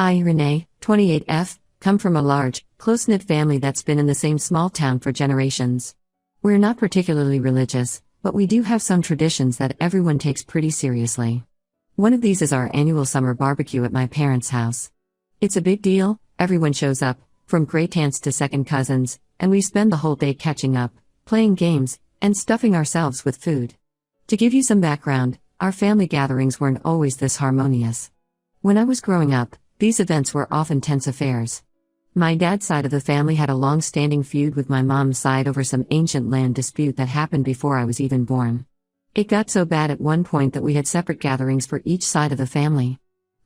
I, Renee, 28F, come from a large, close-knit family that's been in the same small town for generations. We're not particularly religious, but we do have some traditions that everyone takes pretty seriously. One of these is our annual summer barbecue at my parents' house. It's a big deal, everyone shows up, from great-aunts to second cousins, and we spend the whole day catching up, playing games, and stuffing ourselves with food. To give you some background, our family gatherings weren't always this harmonious. When I was growing up, these events were often tense affairs. My dad's side of the family had a long-standing feud with my mom's side over some ancient land dispute that happened before I was even born. It got so bad at one point that we had separate gatherings for each side of the family.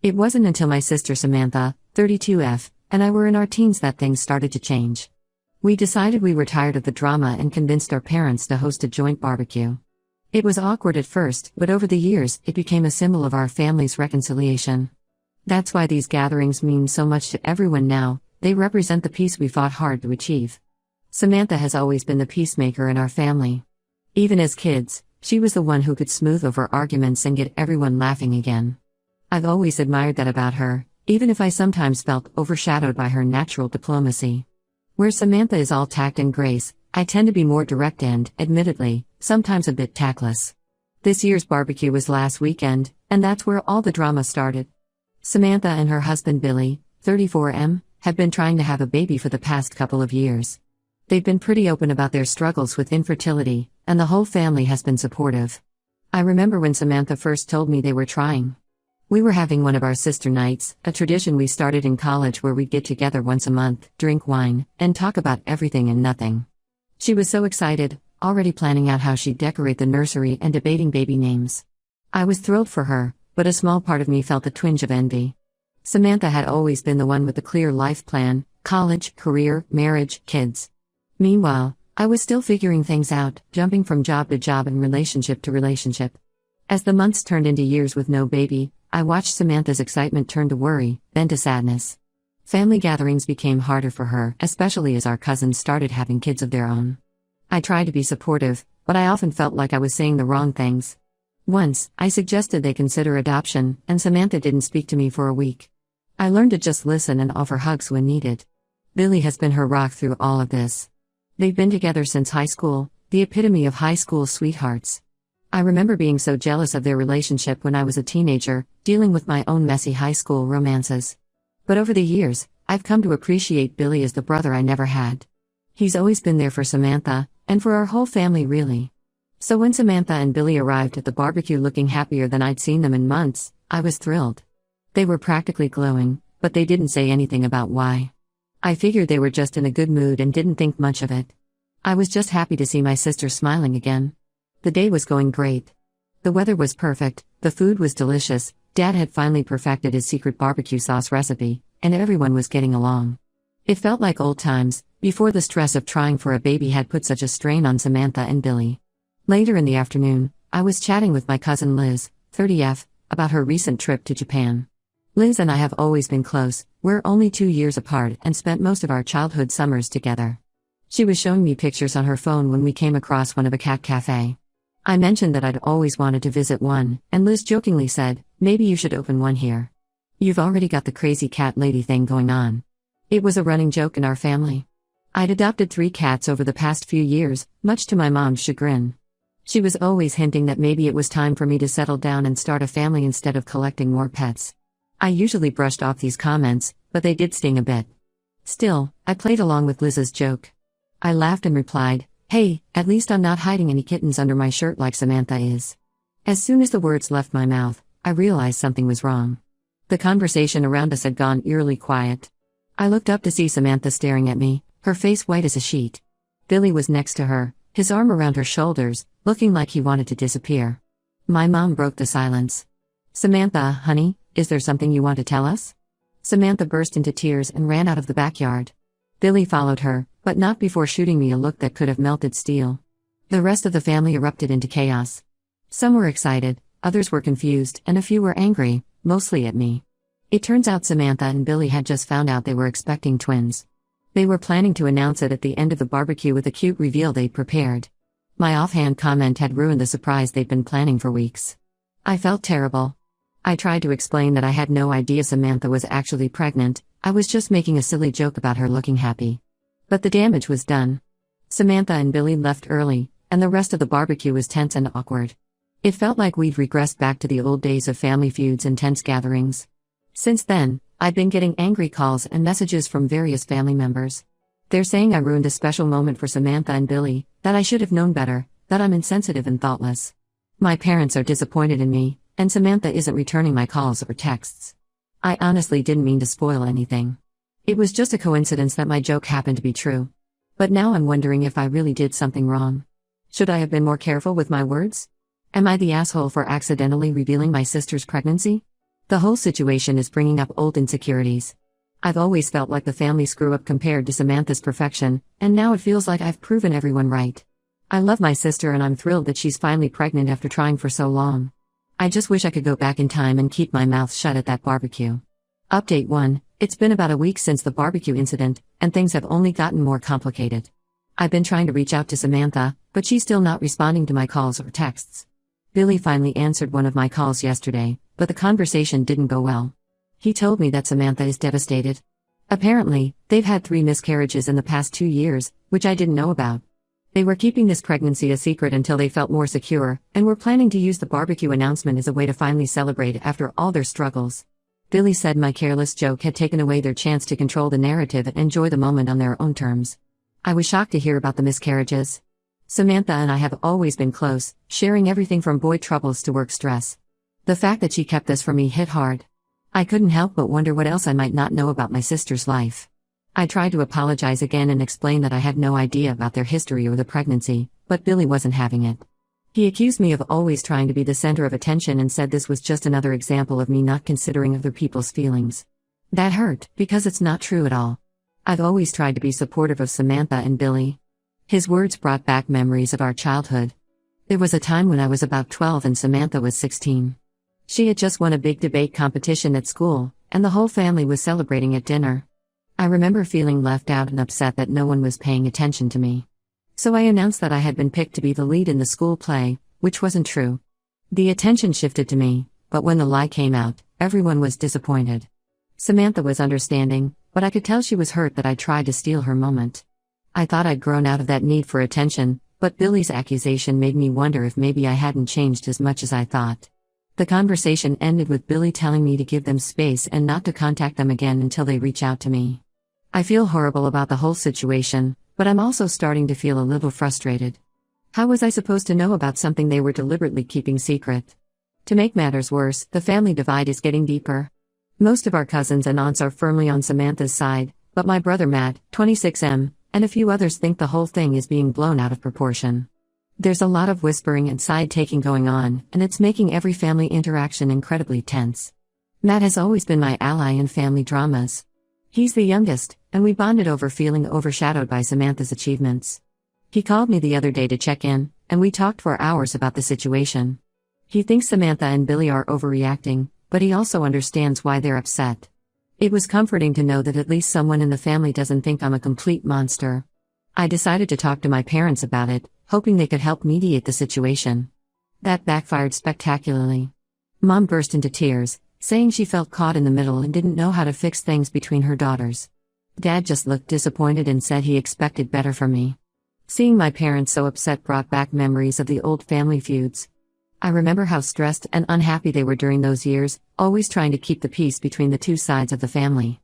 It wasn't until my sister Samantha, 32F, and I were in our teens that things started to change. We decided we were tired of the drama and convinced our parents to host a joint barbecue. It was awkward at first, but over the years, it became a symbol of our family's reconciliation. That's why these gatherings mean so much to everyone now. They represent the peace we fought hard to achieve. Samantha has always been the peacemaker in our family. Even as kids, she was the one who could smooth over arguments and get everyone laughing again. I've always admired that about her, even if I sometimes felt overshadowed by her natural diplomacy. Where Samantha is all tact and grace, I tend to be more direct and, admittedly, sometimes a bit tactless. This year's barbecue was last weekend, and that's where all the drama started. Samantha and her husband Billy, 34M, have been trying to have a baby for the past couple of years. They've been pretty open about their struggles with infertility, and the whole family has been supportive. I remember when Samantha first told me they were trying. We were having one of our sister nights, a tradition we started in college where we'd get together once a month, drink wine, and talk about everything and nothing. She was so excited, already planning out how she'd decorate the nursery and debating baby names. I was thrilled for her, but a small part of me felt a twinge of envy. Samantha had always been the one with the clear life plan: college, career, marriage, kids. Meanwhile, I was still figuring things out, jumping from job to job and relationship to relationship. As the months turned into years with no baby, I watched Samantha's excitement turn to worry, then to sadness. Family gatherings became harder for her, especially as our cousins started having kids of their own. I tried to be supportive, but I often felt like I was saying the wrong things. Once, I suggested they consider adoption, and Samantha didn't speak to me for a week. I learned to just listen and offer hugs when needed. Billy has been her rock through all of this. They've been together since high school, the epitome of high school sweethearts. I remember being so jealous of their relationship when I was a teenager, dealing with my own messy high school romances. But over the years, I've come to appreciate Billy as the brother I never had. He's always been there for Samantha, and for our whole family really. So when Samantha and Billy arrived at the barbecue looking happier than I'd seen them in months, I was thrilled. They were practically glowing, but they didn't say anything about why. I figured they were just in a good mood and didn't think much of it. I was just happy to see my sister smiling again. The day was going great. The weather was perfect, the food was delicious, Dad had finally perfected his secret barbecue sauce recipe, and everyone was getting along. It felt like old times, before the stress of trying for a baby had put such a strain on Samantha and Billy. Later in the afternoon, I was chatting with my cousin Liz, 30F, about her recent trip to Japan. Liz and I have always been close, we're only 2 years apart and spent most of our childhood summers together. She was showing me pictures on her phone when we came across one of a cat cafe. I mentioned that I'd always wanted to visit one, and Liz jokingly said, "Maybe you should open one here. You've already got the crazy cat lady thing going on." It was a running joke in our family. I'd adopted 3 cats over the past few years, much to my mom's chagrin. She was always hinting that maybe it was time for me to settle down and start a family instead of collecting more pets. I usually brushed off these comments, but they did sting a bit. Still, I played along with Liz's joke. I laughed and replied, "Hey, at least I'm not hiding any kittens under my shirt like Samantha is." As soon as the words left my mouth, I realized something was wrong. The conversation around us had gone eerily quiet. I looked up to see Samantha staring at me, her face white as a sheet. Billy was next to her, his arm around her shoulders, looking like he wanted to disappear. My mom broke the silence. "Samantha, honey, is there something you want to tell us?" Samantha burst into tears and ran out of the backyard. Billy followed her, but not before shooting me a look that could have melted steel. The rest of the family erupted into chaos. Some were excited, others were confused, and a few were angry, mostly at me. It turns out Samantha and Billy had just found out they were expecting twins. They were planning to announce it at the end of the barbecue with a cute reveal they'd prepared. My offhand comment had ruined the surprise they'd been planning for weeks. I felt terrible. I tried to explain that I had no idea Samantha was actually pregnant, I was just making a silly joke about her looking happy. But the damage was done. Samantha and Billy left early, and the rest of the barbecue was tense and awkward. It felt like we'd regressed back to the old days of family feuds and tense gatherings. Since then, I've been getting angry calls and messages from various family members. They're saying I ruined a special moment for Samantha and Billy, that I should have known better, that I'm insensitive and thoughtless. My parents are disappointed in me, and Samantha isn't returning my calls or texts. I honestly didn't mean to spoil anything. It was just a coincidence that my joke happened to be true. But now I'm wondering if I really did something wrong. Should I have been more careful with my words? Am I the asshole for accidentally revealing my sister's pregnancy? The whole situation is bringing up old insecurities. I've always felt like the family screw-up compared to Samantha's perfection, and now it feels like I've proven everyone right. I love my sister and I'm thrilled that she's finally pregnant after trying for so long. I just wish I could go back in time and keep my mouth shut at that barbecue. Update 1. It's been about a week since the barbecue incident, and things have only gotten more complicated. I've been trying to reach out to Samantha, but she's still not responding to my calls or texts. Billy finally answered one of my calls yesterday, but the conversation didn't go well. He told me that Samantha is devastated. Apparently, they've had 3 miscarriages in the past 2 years, which I didn't know about. They were keeping this pregnancy a secret until they felt more secure, and were planning to use the barbecue announcement as a way to finally celebrate after all their struggles. Billy said my careless joke had taken away their chance to control the narrative and enjoy the moment on their own terms. I was shocked to hear about the miscarriages. Samantha and I have always been close, sharing everything from boy troubles to work stress. The fact that she kept this from me hit hard. I couldn't help but wonder what else I might not know about my sister's life. I tried to apologize again and explain that I had no idea about their history or the pregnancy, but Billy wasn't having it. He accused me of always trying to be the center of attention and said this was just another example of me not considering other people's feelings. That hurt, because it's not true at all. I've always tried to be supportive of Samantha and Billy. His words brought back memories of our childhood. There was a time when I was about 12 and Samantha was 16. She had just won a big debate competition at school, and the whole family was celebrating at dinner. I remember feeling left out and upset that no one was paying attention to me. So I announced that I had been picked to be the lead in the school play, which wasn't true. The attention shifted to me, but when the lie came out, everyone was disappointed. Samantha was understanding, but I could tell she was hurt that I tried to steal her moment. I thought I'd grown out of that need for attention, but Billy's accusation made me wonder if maybe I hadn't changed as much as I thought. The conversation ended with Billy telling me to give them space and not to contact them again until they reach out to me. I feel horrible about the whole situation, but I'm also starting to feel a little frustrated. How was I supposed to know about something they were deliberately keeping secret? To make matters worse, the family divide is getting deeper. Most of our cousins and aunts are firmly on Samantha's side, but my brother Matt, 26M, and a few others think the whole thing is being blown out of proportion. There's a lot of whispering and side-taking going on, and it's making every family interaction incredibly tense. Matt has always been my ally in family dramas. He's the youngest, and we bonded over feeling overshadowed by Samantha's achievements. He called me the other day to check in, and we talked for hours about the situation. He thinks Samantha and Billy are overreacting, but he also understands why they're upset. It was comforting to know that at least someone in the family doesn't think I'm a complete monster. I decided to talk to my parents about it, hoping they could help mediate the situation. That backfired spectacularly. Mom burst into tears, saying she felt caught in the middle and didn't know how to fix things between her daughters. Dad just looked disappointed and said he expected better from me. Seeing my parents so upset brought back memories of the old family feuds. I remember how stressed and unhappy they were during those years, always trying to keep the peace between the two sides of the family.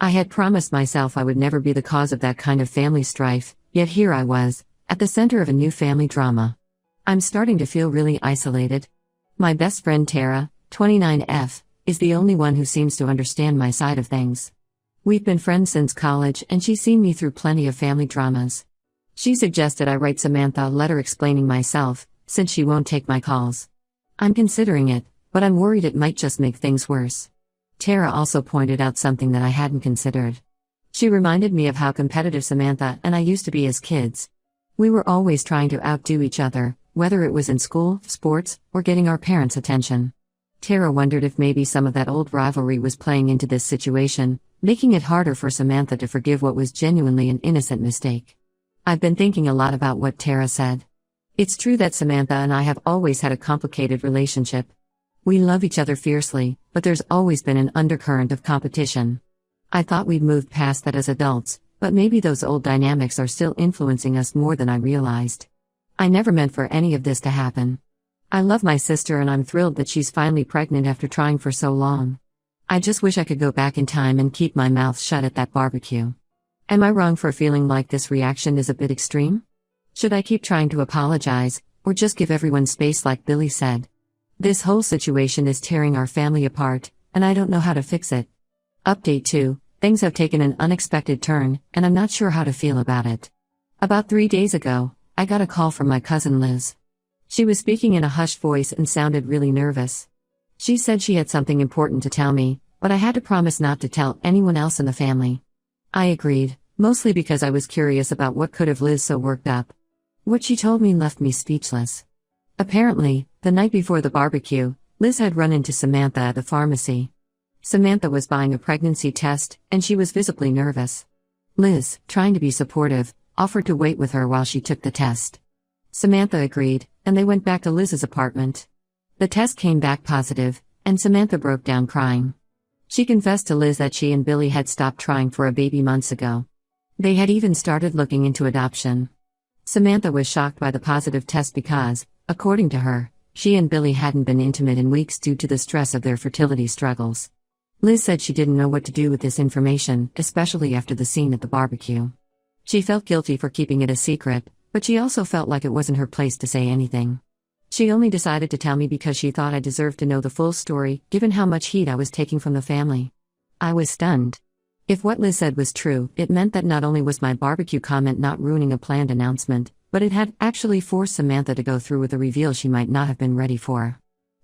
I had promised myself I would never be the cause of that kind of family strife, yet here I was, at the center of a new family drama. I'm starting to feel really isolated. My best friend Tara, 29F, is the only one who seems to understand my side of things. We've been friends since college and she's seen me through plenty of family dramas. She suggested I write Samantha a letter explaining myself, since she won't take my calls. I'm considering it, but I'm worried it might just make things worse. Tara also pointed out something that I hadn't considered. She reminded me of how competitive Samantha and I used to be as kids. We were always trying to outdo each other, whether it was in school, sports, or getting our parents' attention. Tara wondered if maybe some of that old rivalry was playing into this situation, making it harder for Samantha to forgive what was genuinely an innocent mistake. I've been thinking a lot about what Tara said. It's true that Samantha and I have always had a complicated relationship. We love each other fiercely, but there's always been an undercurrent of competition. I thought we'd moved past that as adults, but maybe those old dynamics are still influencing us more than I realized. I never meant for any of this to happen. I love my sister and I'm thrilled that she's finally pregnant after trying for so long. I just wish I could go back in time and keep my mouth shut at that barbecue. Am I wrong for feeling like this reaction is a bit extreme? Should I keep trying to apologize, or just give everyone space like Billy said? This whole situation is tearing our family apart, and I don't know how to fix it. Update 2, things have taken an unexpected turn, and I'm not sure how to feel about it. About 3 days ago, I got a call from my cousin Liz. She was speaking in a hushed voice and sounded really nervous. She said she had something important to tell me, but I had to promise not to tell anyone else in the family. I agreed, mostly because I was curious about what could have Liz so worked up. What she told me left me speechless. Apparently, the night before the barbecue, Liz had run into Samantha at the pharmacy. Samantha was buying a pregnancy test, and she was visibly nervous. Liz, trying to be supportive, offered to wait with her while she took the test. Samantha agreed, and they went back to Liz's apartment. The test came back positive, and Samantha broke down crying. She confessed to Liz that she and Billy had stopped trying for a baby months ago. They had even started looking into adoption. Samantha was shocked by the positive test because, according to her, she and Billy hadn't been intimate in weeks due to the stress of their fertility struggles. Liz said she didn't know what to do with this information, especially after the scene at the barbecue. She felt guilty for keeping it a secret, but she also felt like it wasn't her place to say anything. She only decided to tell me because she thought I deserved to know the full story, given how much heat I was taking from the family. I was stunned. If what Liz said was true, it meant that not only was my barbecue comment not ruining a planned announcement, but it had actually forced Samantha to go through with a reveal she might not have been ready for.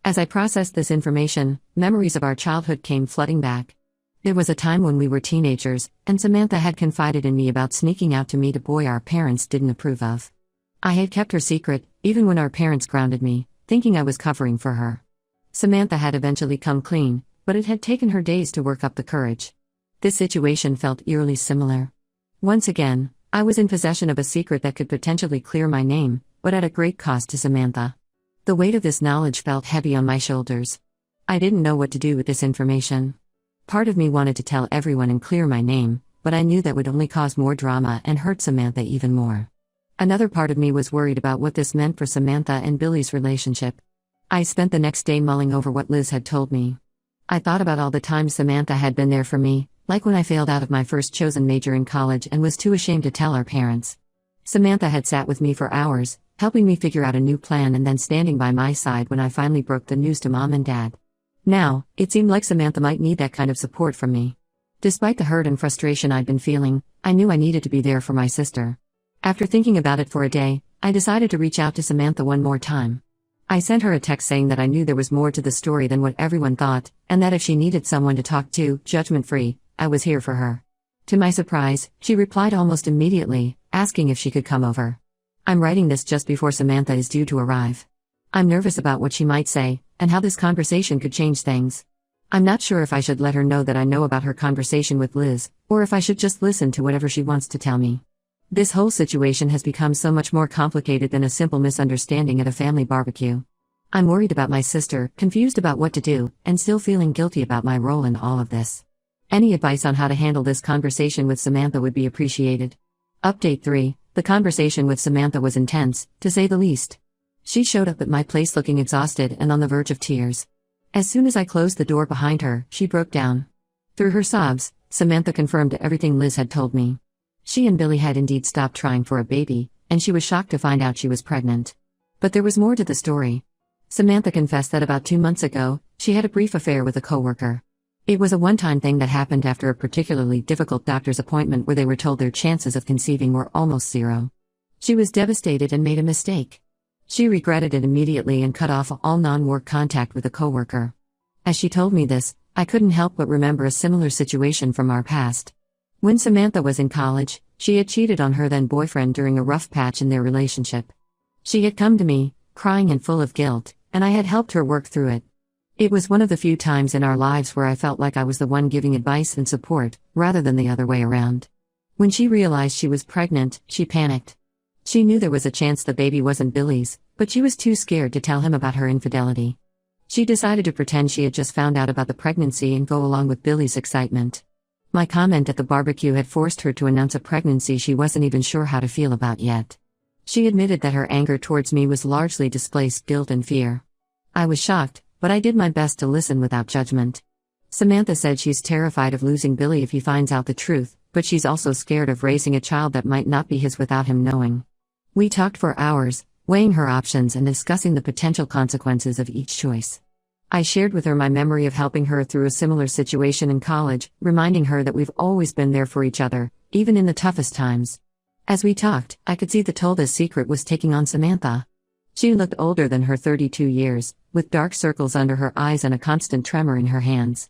As I processed this information, memories of our childhood came flooding back. There was a time when we were teenagers, and Samantha had confided in me about sneaking out to meet a boy our parents didn't approve of. I had kept her secret, even when our parents grounded me, thinking I was covering for her. Samantha had eventually come clean, but it had taken her days to work up the courage. This situation felt eerily similar. Once again, I was in possession of a secret that could potentially clear my name, but at a great cost to Samantha. The weight of this knowledge felt heavy on my shoulders. I didn't know what to do with this information. Part of me wanted to tell everyone and clear my name, but I knew that would only cause more drama and hurt Samantha even more. Another part of me was worried about what this meant for Samantha and Billy's relationship. I spent the next day mulling over what Liz had told me. I thought about all the times Samantha had been there for me, like when I failed out of my first chosen major in college and was too ashamed to tell our parents. Samantha had sat with me for hours, helping me figure out a new plan and then standing by my side when I finally broke the news to Mom and Dad. Now, it seemed like Samantha might need that kind of support from me. Despite the hurt and frustration I'd been feeling, I knew I needed to be there for my sister. After thinking about it for a day, I decided to reach out to Samantha one more time. I sent her a text saying that I knew there was more to the story than what everyone thought, and that if she needed someone to talk to, judgment-free, I was here for her. To my surprise, she replied almost immediately, asking if she could come over. I'm writing this just before Samantha is due to arrive. I'm nervous about what she might say, and how this conversation could change things. I'm not sure if I should let her know that I know about her conversation with Liz, or if I should just listen to whatever she wants to tell me. This whole situation has become so much more complicated than a simple misunderstanding at a family barbecue. I'm worried about my sister, confused about what to do, and still feeling guilty about my role in all of this. Any advice on how to handle this conversation with Samantha would be appreciated. Update 3, the conversation with Samantha was intense, to say the least. She showed up at my place looking exhausted and on the verge of tears. As soon as I closed the door behind her, she broke down. Through her sobs, Samantha confirmed everything Liz had told me. She and Billy had indeed stopped trying for a baby, and she was shocked to find out she was pregnant. But there was more to the story. Samantha confessed that about 2 months ago, she had a brief affair with a coworker. It was a one-time thing that happened after a particularly difficult doctor's appointment where they were told their chances of conceiving were almost zero. She was devastated and made a mistake. She regretted it immediately and cut off all non-work contact with the coworker. As she told me this, I couldn't help but remember a similar situation from our past. When Samantha was in college, she had cheated on her then-boyfriend during a rough patch in their relationship. She had come to me, crying and full of guilt, and I had helped her work through it. It was one of the few times in our lives where I felt like I was the one giving advice and support, rather than the other way around. When she realized she was pregnant, she panicked. She knew there was a chance the baby wasn't Billy's, but she was too scared to tell him about her infidelity. She decided to pretend she had just found out about the pregnancy and go along with Billy's excitement. My comment at the barbecue had forced her to announce a pregnancy she wasn't even sure how to feel about yet. She admitted that her anger towards me was largely displaced guilt and fear. I was shocked, but I did my best to listen without judgment. Samantha said she's terrified of losing Billy if he finds out the truth, but she's also scared of raising a child that might not be his without him knowing. We talked for hours, weighing her options and discussing the potential consequences of each choice. I shared with her my memory of helping her through a similar situation in college, reminding her that we've always been there for each other, even in the toughest times. As we talked, I could see the Tolda's secret was taking on Samantha. She looked older than her 32 years, with dark circles under her eyes and a constant tremor in her hands.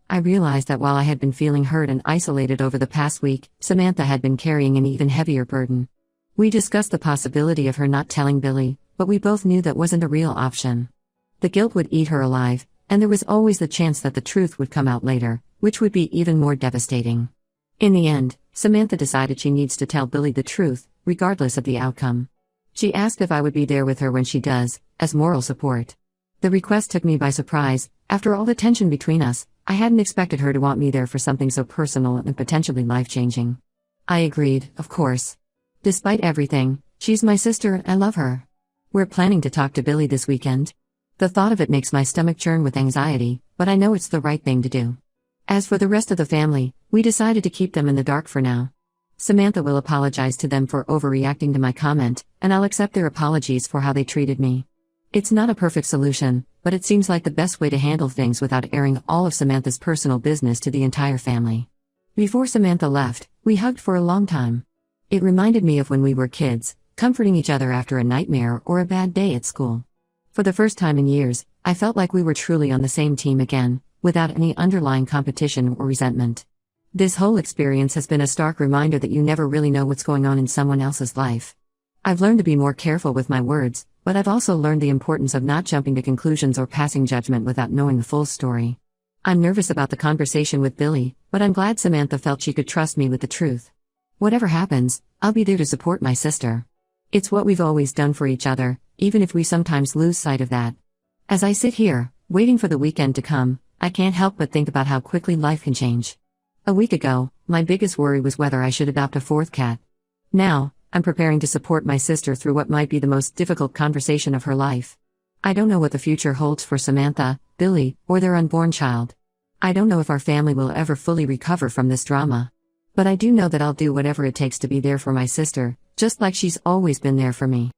I realized that while I had been feeling hurt and isolated over the past week, Samantha had been carrying an even heavier burden. We discussed the possibility of her not telling Billy, but we both knew that wasn't a real option. The guilt would eat her alive, and there was always the chance that the truth would come out later, which would be even more devastating. In the end, Samantha decided she needs to tell Billy the truth, regardless of the outcome. She asked if I would be there with her when she does, as moral support. The request took me by surprise. After all the tension between us, I hadn't expected her to want me there for something so personal and potentially life-changing. I agreed, of course. Despite everything, she's my sister and I love her. We're planning to talk to Billy this weekend. The thought of it makes my stomach churn with anxiety, but I know it's the right thing to do. As for the rest of the family, we decided to keep them in the dark for now. Samantha will apologize to them for overreacting to my comment, and I'll accept their apologies for how they treated me. It's not a perfect solution, but it seems like the best way to handle things without airing all of Samantha's personal business to the entire family. Before Samantha left, we hugged for a long time. It reminded me of when we were kids, comforting each other after a nightmare or a bad day at school. For the first time in years, I felt like we were truly on the same team again, without any underlying competition or resentment. This whole experience has been a stark reminder that you never really know what's going on in someone else's life. I've learned to be more careful with my words, but I've also learned the importance of not jumping to conclusions or passing judgment without knowing the full story. I'm nervous about the conversation with Billy, but I'm glad Samantha felt she could trust me with the truth. Whatever happens, I'll be there to support my sister. It's what we've always done for each other, even if we sometimes lose sight of that. As I sit here, waiting for the weekend to come, I can't help but think about how quickly life can change. A week ago, my biggest worry was whether I should adopt a fourth cat. Now, I'm preparing to support my sister through what might be the most difficult conversation of her life. I don't know what the future holds for Samantha, Billy, or their unborn child. I don't know if our family will ever fully recover from this drama. But I do know that I'll do whatever it takes to be there for my sister, just like she's always been there for me.